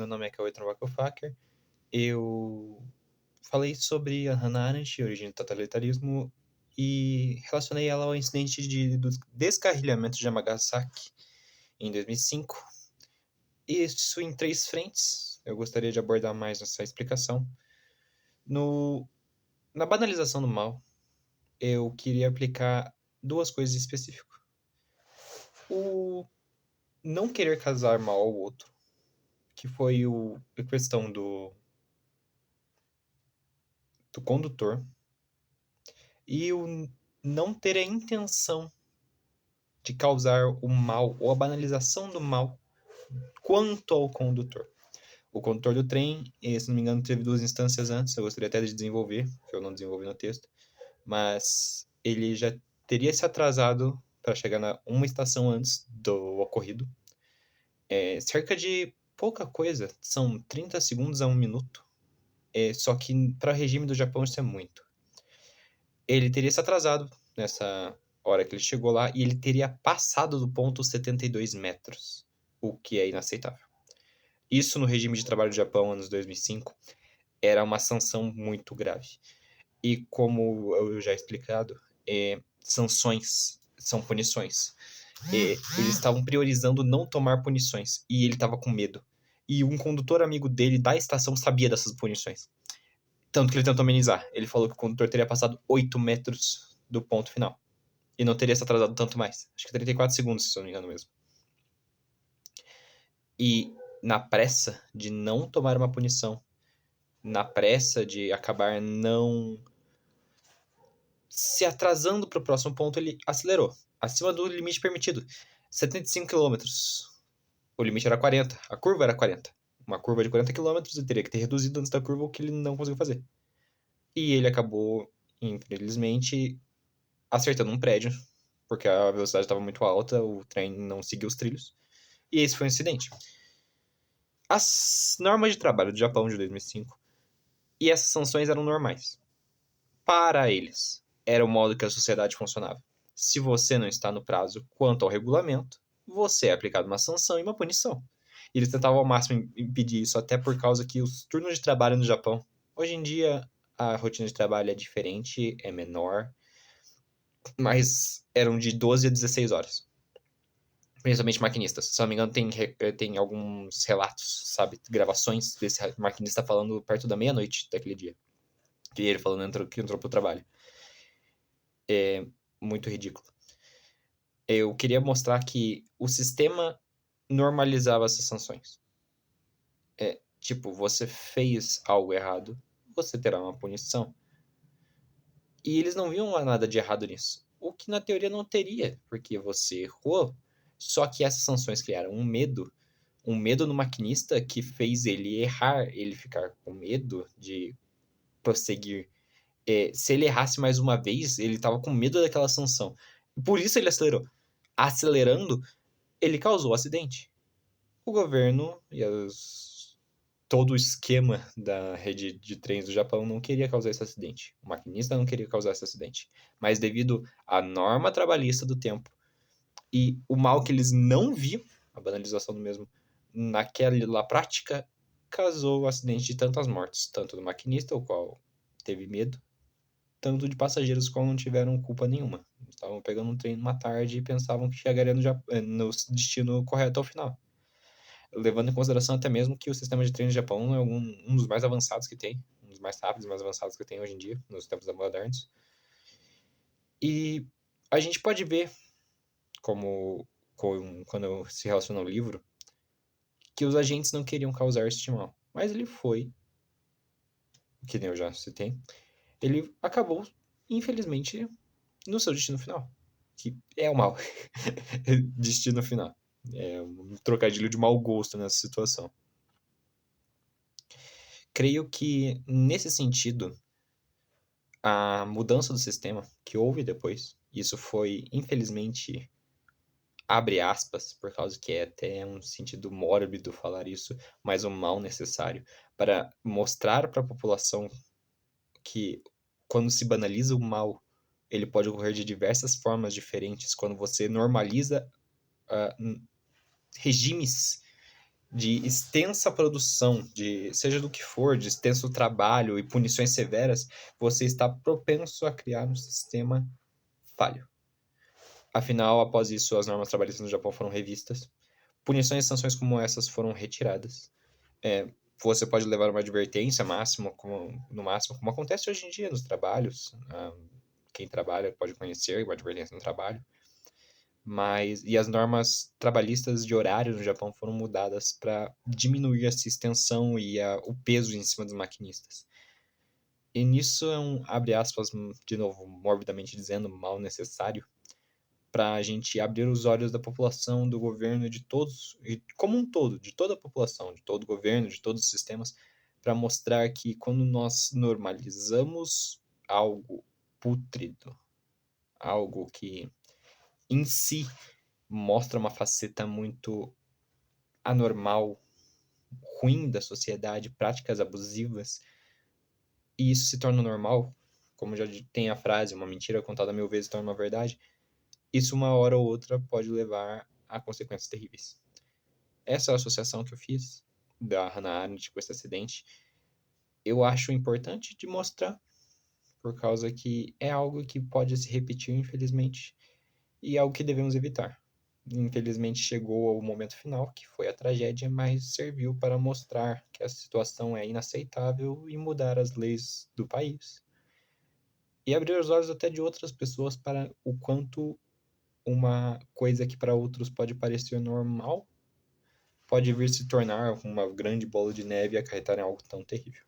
meu nome é Cauê Trovacofacker. Eu falei sobre a Hannah Arendt, a origem do totalitarismo, e relacionei ela ao incidente do descarrilhamento de Nagasaki em 2005. Isso em 3 frentes. Eu gostaria de abordar mais essa explicação. Na banalização do mal, eu queria aplicar 2 coisas em específico. O não querer casar mal ao outro, que foi a questão do condutor, e o não ter a intenção de causar o mal ou a banalização do mal quanto ao condutor. O condutor do trem, se não me engano, teve 2 instâncias antes, eu gostaria até de desenvolver, que eu não desenvolvi no texto, mas ele já teria se atrasado para chegar uma estação antes do ocorrido. Cerca de pouca coisa, são 30 segundos a 1 minuto, só que para o regime do Japão isso é muito. Ele teria se atrasado nessa hora que ele chegou lá e ele teria passado do ponto 72 metros, o que é inaceitável. Isso no regime de trabalho do Japão, anos 2005, era uma sanção muito grave. E como eu já explicado, sanções são punições. Eles estavam priorizando não tomar punições e ele estava com medo. E um condutor amigo dele da estação sabia dessas punições. Tanto que ele tentou amenizar. Ele falou que o condutor teria passado 8 metros do ponto final. E não teria se atrasado tanto mais. Acho que 34 segundos, se eu não me engano mesmo. E na pressa de não tomar uma punição, na pressa de acabar não se atrasando para o próximo ponto, ele acelerou. Acima do limite permitido. 75 km. O limite era 40. A curva era 40. Uma curva de 40 km, ele teria que ter reduzido antes da curva, o que ele não conseguiu fazer. E ele acabou, infelizmente, acertando um prédio, porque a velocidade estava muito alta, o trem não seguiu os trilhos. E esse foi um incidente. As normas de trabalho do Japão de 2005 e essas sanções eram normais. Para eles, era o modo que a sociedade funcionava. Se você não está no prazo quanto ao regulamento, você é aplicado uma sanção e uma punição. E eles tentavam ao máximo impedir isso, até por causa que os turnos de trabalho no Japão, hoje em dia a rotina de trabalho é diferente, é menor, mas eram de 12 a 16 horas. Principalmente maquinistas. Se não me engano, tem alguns relatos, sabe? Gravações desse maquinista falando perto da meia-noite daquele dia. Que ele falando que entrou pro trabalho. É muito ridículo. Eu queria mostrar que o sistema normalizava essas sanções. Tipo, você fez algo errado, você terá uma punição. E eles não viam nada de errado nisso. O que na teoria não teria, porque você errou. Só que essas sanções criaram um medo no maquinista que fez ele errar, ele ficar com medo de prosseguir. Se ele errasse mais uma vez, ele estava com medo daquela sanção. Por isso ele acelerou. Acelerando, ele causou o acidente. O governo e todo o esquema da rede de trens do Japão não queria causar esse acidente. O maquinista não queria causar esse acidente. Mas devido à norma trabalhista do tempo e o mal que eles não viam, a banalização do mesmo, naquela prática, causou o acidente de tantas mortes, tanto do maquinista, o qual teve medo, tanto de passageiros que não tiveram culpa nenhuma. Estavam pegando um trem numa tarde e pensavam que chegariam no destino correto ao final. Levando em consideração até mesmo que o sistema de trem do Japão é um dos mais avançados que tem, um dos mais rápidos e mais avançados que tem hoje em dia, nos tempos modernos. E a gente pode ver, quando se relaciona ao livro, que os agentes não queriam causar este mal. Mas ele foi, que nem eu já citei, ele acabou, infelizmente, no seu destino final. Que é o mal. Destino final. É um trocadilho de mau gosto nessa situação. Creio que, nesse sentido, a mudança do sistema que houve depois, isso foi, infelizmente, abre aspas, por causa que é até um sentido mórbido falar isso, mas um mal necessário, para mostrar para a população que quando se banaliza o mal, ele pode ocorrer de diversas formas diferentes, quando você normaliza regimes de extensa produção, de seja do que for, de extenso trabalho e punições severas, você está propenso a criar um sistema falho. Afinal, após isso, as normas trabalhistas no Japão foram revistas. Punições e sanções como essas foram retiradas. Você pode levar uma advertência máxima, no máximo, como acontece hoje em dia nos trabalhos. Quem trabalha pode conhecer uma advertência no trabalho. E as normas trabalhistas de horário no Japão foram mudadas para diminuir essa extensão e o peso em cima dos maquinistas. E nisso é abre aspas, de novo, morbidamente dizendo, mal necessário, para a gente abrir os olhos da população, do governo, de todos, como um todo, de toda a população, de todo o governo, de todos os sistemas, para mostrar que quando nós normalizamos algo pútrido, algo que em si mostra uma faceta muito anormal, ruim da sociedade, práticas abusivas, e isso se torna normal, como já tem a frase, uma mentira contada 1000 vezes torna uma verdade, isso uma hora ou outra pode levar a consequências terríveis. Essa é a associação que eu fiz da Hannah Arendt com esse acidente. Eu acho importante de mostrar, por causa que é algo que pode se repetir, infelizmente, e é algo que devemos evitar. Infelizmente chegou ao momento final, que foi a tragédia, mas serviu para mostrar que a situação é inaceitável e mudar as leis do país. E abrir os olhos até de outras pessoas para o quanto uma coisa que para outros pode parecer normal pode vir se tornar uma grande bola de neve e acarretar em algo tão terrível.